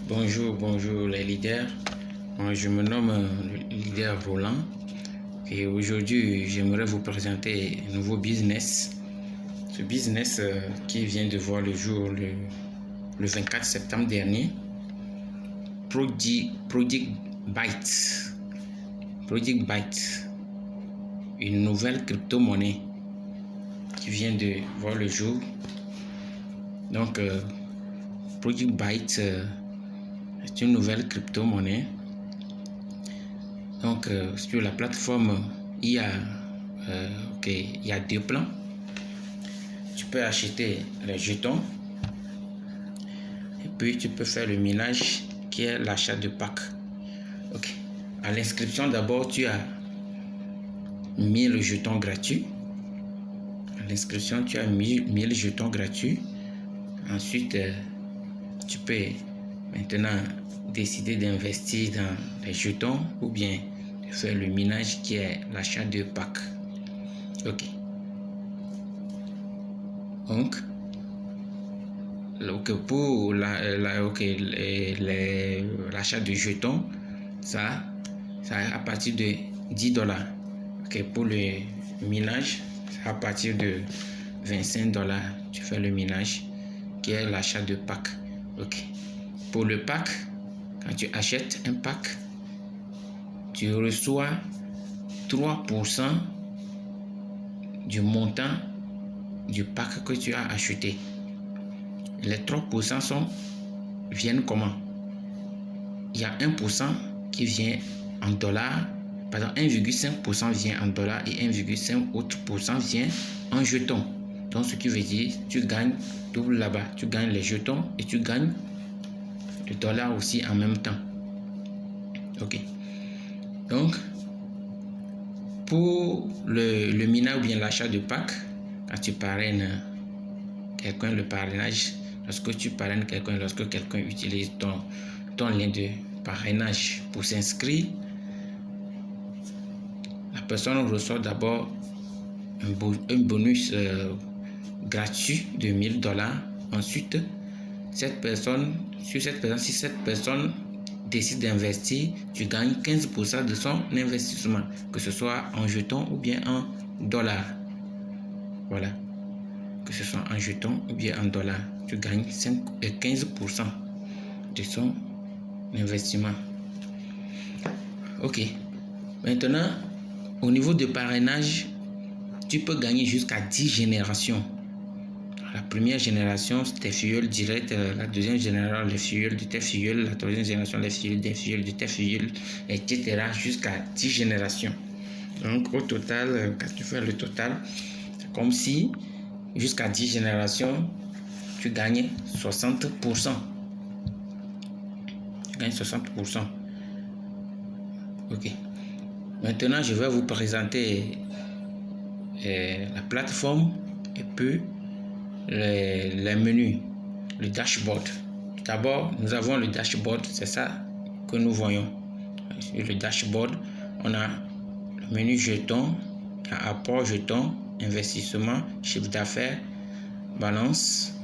Bonjour les leaders. Moi, je me nomme le leader Roland et aujourd'hui j'aimerais vous présenter un nouveau business. Ce business qui vient de voir le jour le 24 septembre dernier. Project Byte. Project Byte, une nouvelle crypto-monnaie qui vient de voir le jour. Donc, Project Byte c'est une nouvelle crypto-monnaie. Donc, sur la plateforme, il y a deux plans. Tu peux acheter les jetons et puis tu peux faire le minage qui est l'achat de packs. Ok. À l'inscription, d'abord, tu as 1000 jetons gratuits. À l'inscription, tu as 1000 jetons gratuits. Ensuite, tu peux maintenant décider d'investir dans les jetons ou bien de faire le minage qui est l'achat de packs. Ok. Donc, pour l'achat de jetons, ça à partir de $10. Ok. Pour le minage, c'est à partir de $25. Tu fais le minage qui est l'achat de packs. Ok. Pour le pack, quand tu achètes un pack, tu reçois 3% du montant du pack que tu as acheté. Les 3% viennent comment? Il y a 1% qui vient en dollars, pardon, 1,5% vient en dollars et 1,5 autres % vient en jetons. Donc, ce qui veut dire tu gagnes double là-bas. Tu gagnes les jetons et tu gagnes le dollar aussi en même temps. Ok. Donc, pour le minage ou bien l'achat de pack, quand tu parraines quelqu'un, le parrainage, lorsque tu parraines quelqu'un, lorsque quelqu'un utilise ton lien de parrainage pour s'inscrire, la personne reçoit d'abord un bonus gratuit de $1000. Ensuite, si cette personne décide d'investir, tu gagnes 15% de son investissement, que ce soit en jetons ou bien en dollars. Voilà. Que ce soit en jetons ou bien en dollars, tu gagnes 15% de son investissement. Ok. Maintenant, au niveau de parrainage, tu peux gagner jusqu'à 10 générations. La première génération, c'est tes filleuls directs. La deuxième génération, les filleuls de tes filleuls. La troisième génération, les filleuls des filleuls de tes filleuls, etc. jusqu'à 10 générations. Donc, au total, quand tu fais le total, c'est comme si jusqu'à 10 générations, tu gagnes 60%. Tu gagnes 60%. Ok. Maintenant, je vais vous présenter la plateforme et puis les menus, le dashboard. D'abord, nous avons le dashboard, c'est ça que nous voyons. Sur le dashboard, on a le menu jetons, apport jetons, investissement, chiffre d'affaires, balance,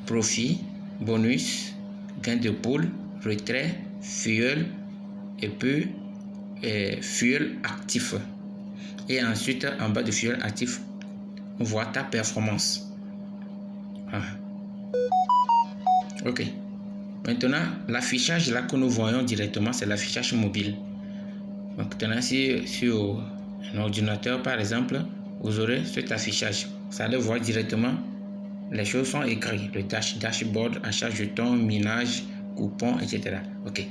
profit, bonus, gain de pool, retrait, fuel et puis fuel actif. Et ensuite, en bas de fuel actif, on voit ta performance. Ok. Maintenant, l'affichage là que nous voyons directement, c'est l'affichage mobile. Maintenant, si sur un ordinateur, par exemple, vous aurez cet affichage. Vous allez voir directement, les choses sont écrites. Le dashboard, achat jetons, minage, coupon, etc. Ok.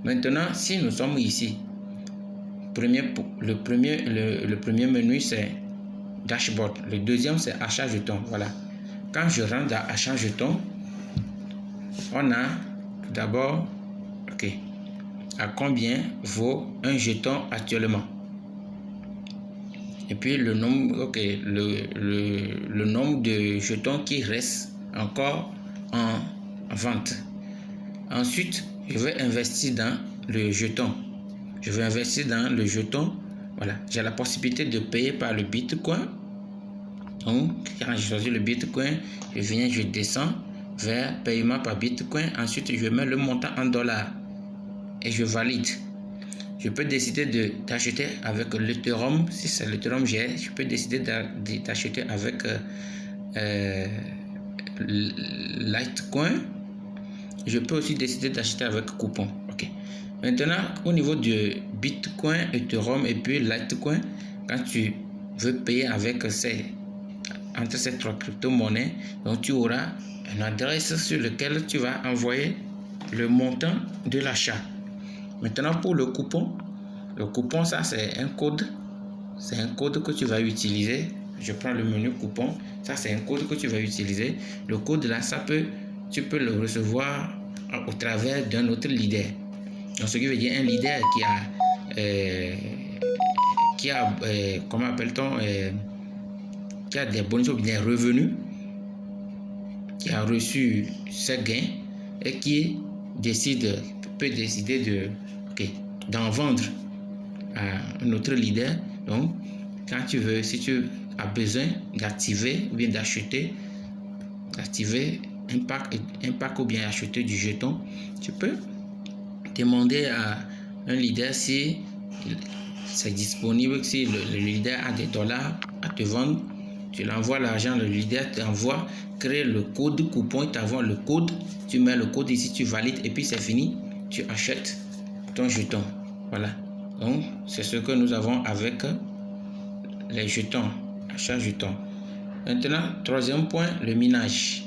Maintenant, si nous sommes ici, le premier menu, c'est dashboard. Le deuxième, c'est achat jetons. Voilà. Quand je rentre dans achat jetons, on a d'abord, ok, à combien vaut un jeton actuellement. Et puis le nombre, ok, le nombre de jetons qui reste encore en vente. Ensuite, je vais investir dans le jeton. Je vais investir dans le jeton. Voilà, j'ai la possibilité de payer par le Bitcoin. Donc, quand je choisis le Bitcoin, je viens, je descends, vers paiement par Bitcoin. Ensuite, je mets le montant en dollars et je valide. Je peux décider d'acheter avec l'Ethereum. Si c'est l'Ethereum, je peux décider d'acheter avec Litecoin. Je peux aussi décider d'acheter avec coupon. Ok. Maintenant, au niveau de Bitcoin, Ethereum et puis Litecoin, quand tu veux payer avec entre ces trois crypto-monnaies, donc tu auras une adresse sur laquelle tu vas envoyer le montant de l'achat. Maintenant, pour le coupon, ça c'est un code. C'est un code que tu vas utiliser. Je prends le menu coupon. Ça c'est un code que tu vas utiliser. Le code là, tu peux le recevoir au travers d'un autre leader. Donc, ce qui veut dire un leader qui a comment appelle-t-on, qui a des bonus ou des revenus, qui a reçu ses gains et qui peut décider d'en vendre à un autre leader. Donc, quand tu veux, si tu as besoin d'activer ou bien d'activer un pack ou bien acheter du jeton, tu peux demander à un leader si c'est disponible, si le leader a des dollars à te vendre. Tu l'envoies l'argent, le leader t'envoie, crée le code coupon, il t'envoie le code, tu mets le code ici, tu valides et puis c'est fini, tu achètes ton jeton. Voilà. Donc, c'est ce que nous avons avec les jetons, achat jetons. Maintenant, troisième point, le minage.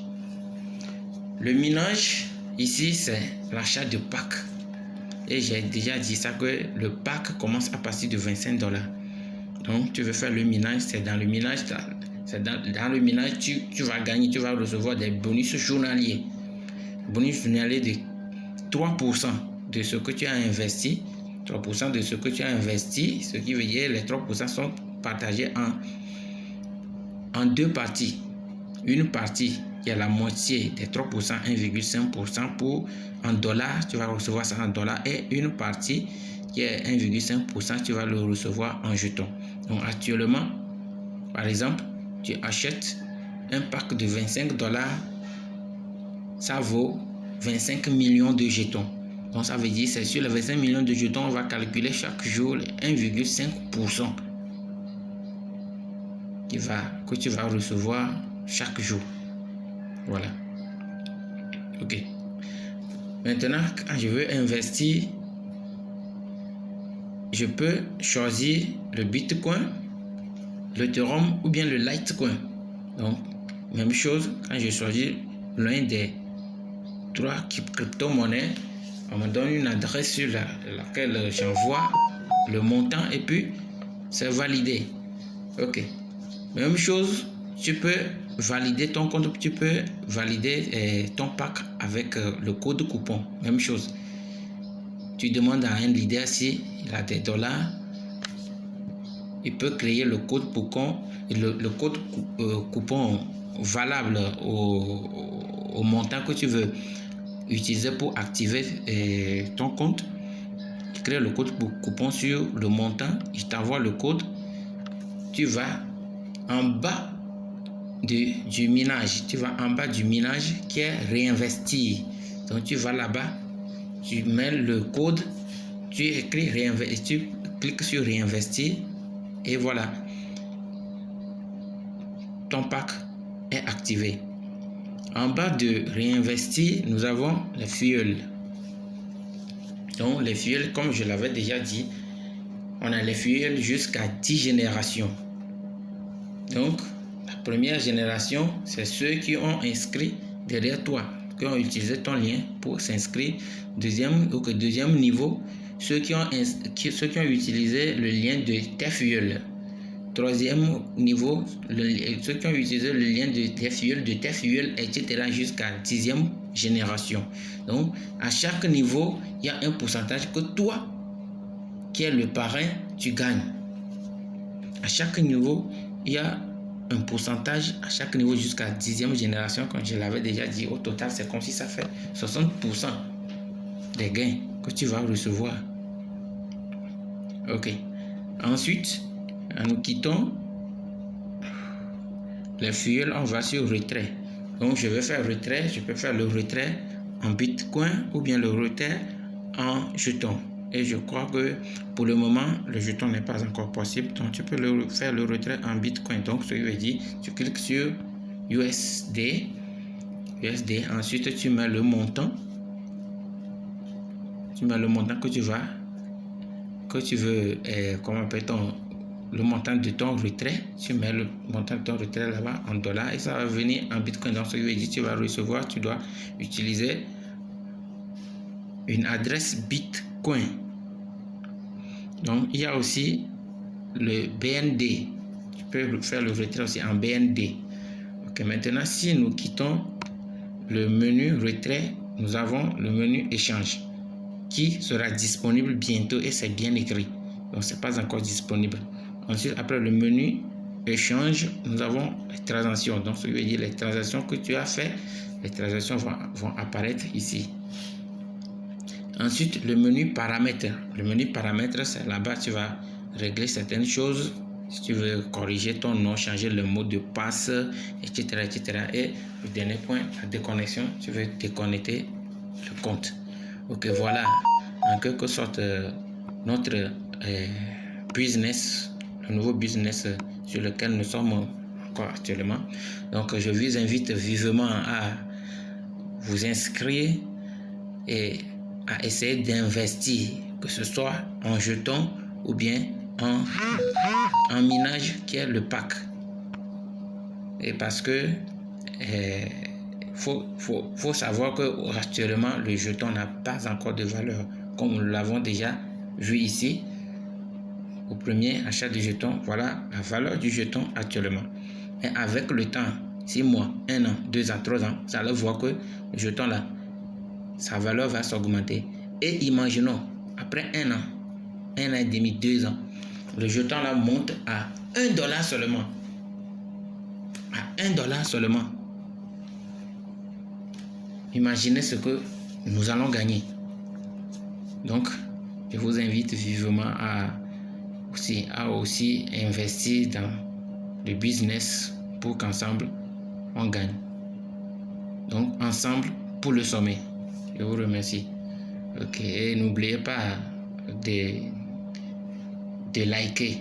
Le minage, ici, c'est l'achat de packs. Et j'ai déjà dit ça que le pack commence à partir de 25 $. Donc, tu veux faire le minage, c'est dans le minage. Dans le minage, tu vas gagner, tu vas recevoir des bonus journaliers. Bonus journaliers de 3% de ce que tu as investi. 3% de ce que tu as investi, ce qui veut dire les 3% sont partagés en deux parties. Une partie qui est la moitié des 3%, 1,5% en dollars, tu vas recevoir ça en dollars, et une partie qui est 1,5%, tu vas le recevoir en jetons. Donc actuellement, par exemple, tu achètes un pack de 25 $, ça vaut 25 millions de jetons. Donc ça veut dire c'est sur les 25 millions de jetons, on va calculer chaque jour 1,5% que tu vas recevoir chaque jour. Voilà. Ok. Maintenant, quand je veux investir, je peux choisir le Bitcoin, l'Ethereum ou bien le Litecoin. Donc, même chose, quand je choisis l'un des trois crypto-monnaies, on me donne une adresse sur laquelle j'envoie le montant et puis c'est validé. Ok. Même chose, tu peux valider ton compte, tu peux valider ton pack avec le code coupon. Même chose. Tu demandes à un leader s'il a des dollars, il peut créer le code coupon, le code coupon valable au montant que tu veux utiliser pour activer ton compte. Tu crées le code coupon sur le montant, je t'envoie le code, tu vas en bas du minage, qui est réinvestir. Donc tu vas là-bas, tu mets le code, tu écris réinvestir, tu cliques sur réinvestir et voilà, ton pack est activé. En bas de réinvestir, nous avons les fuels. Donc les fuels, comme je l'avais déjà dit, on a les fuels jusqu'à 10 générations. Donc la première génération, c'est ceux qui ont inscrit derrière toi, qui ont utilisé ton lien pour s'inscrire. Deuxième niveau, ceux qui ont utilisé le lien de tes fuels. Troisième niveau, ceux qui ont utilisé le lien de tes fuels, etc. jusqu'à 10e génération. Donc, à chaque niveau, il y a un pourcentage que toi, qui es le parrain, tu gagnes. À chaque niveau, il y a un pourcentage à chaque niveau jusqu'à 10e génération, comme je l'avais déjà dit. Au total, c'est comme si ça fait 60% des gains que tu vas recevoir. Ok. Ensuite, nous quittons les fuels, on va sur retrait. Donc, je vais faire retrait. Je peux faire le retrait en Bitcoin ou bien le retrait en jeton. Et je crois que pour le moment, le jeton n'est pas encore possible. Donc, tu peux faire le retrait en Bitcoin. Donc, ce qui veut dire, tu cliques sur USD. Ensuite, tu mets le montant. Tu mets le montant que tu veux, comment appelle-t-on, le montant de ton retrait. Tu mets le montant de ton retrait là-bas en dollars et ça va venir en Bitcoin. Donc, ce qui veut dire, tu vas recevoir, tu dois utiliser une adresse Bitcoin. Donc, il y a aussi le BND. Tu peux faire le retrait aussi en BND. Ok, maintenant, si nous quittons le menu retrait, nous avons le menu échange qui sera disponible bientôt et c'est bien écrit. Donc, c'est pas encore disponible. Ensuite, après le menu échange, nous avons les transactions. Donc, ce qui veut dire les transactions que tu as fait, les transactions vont apparaître ici. Ensuite, le menu paramètres. Le menu paramètres, c'est là-bas, tu vas régler certaines choses. Si tu veux corriger ton nom, changer le mot de passe, etc., etc. Et le dernier point, la déconnexion, tu veux déconnecter le compte. Ok, voilà, en quelque sorte, notre business, le nouveau business sur lequel nous sommes encore actuellement. Donc, je vous invite vivement à vous inscrire et à essayer d'investir, que ce soit en jetons ou bien en minage qui est le pack. Et parce que faut savoir que actuellement le jeton n'a pas encore de valeur, comme nous l'avons déjà vu ici au premier achat de jeton. Voilà la valeur du jeton actuellement. Mais avec le temps, 6 mois, 1 an, 2 ans, 3 ans, ça allez voir que le jeton là, sa valeur va s'augmenter. Et imaginons, après 1 an, 1 an et demi, 2 ans, le jeton là monte à $1 seulement. À $1 seulement. Imaginez ce que nous allons gagner. Donc, je vous invite vivement à aussi investir dans le business pour qu'ensemble, on gagne. Donc, ensemble pour le sommet. Je vous remercie. Ok, et n'oubliez pas de liker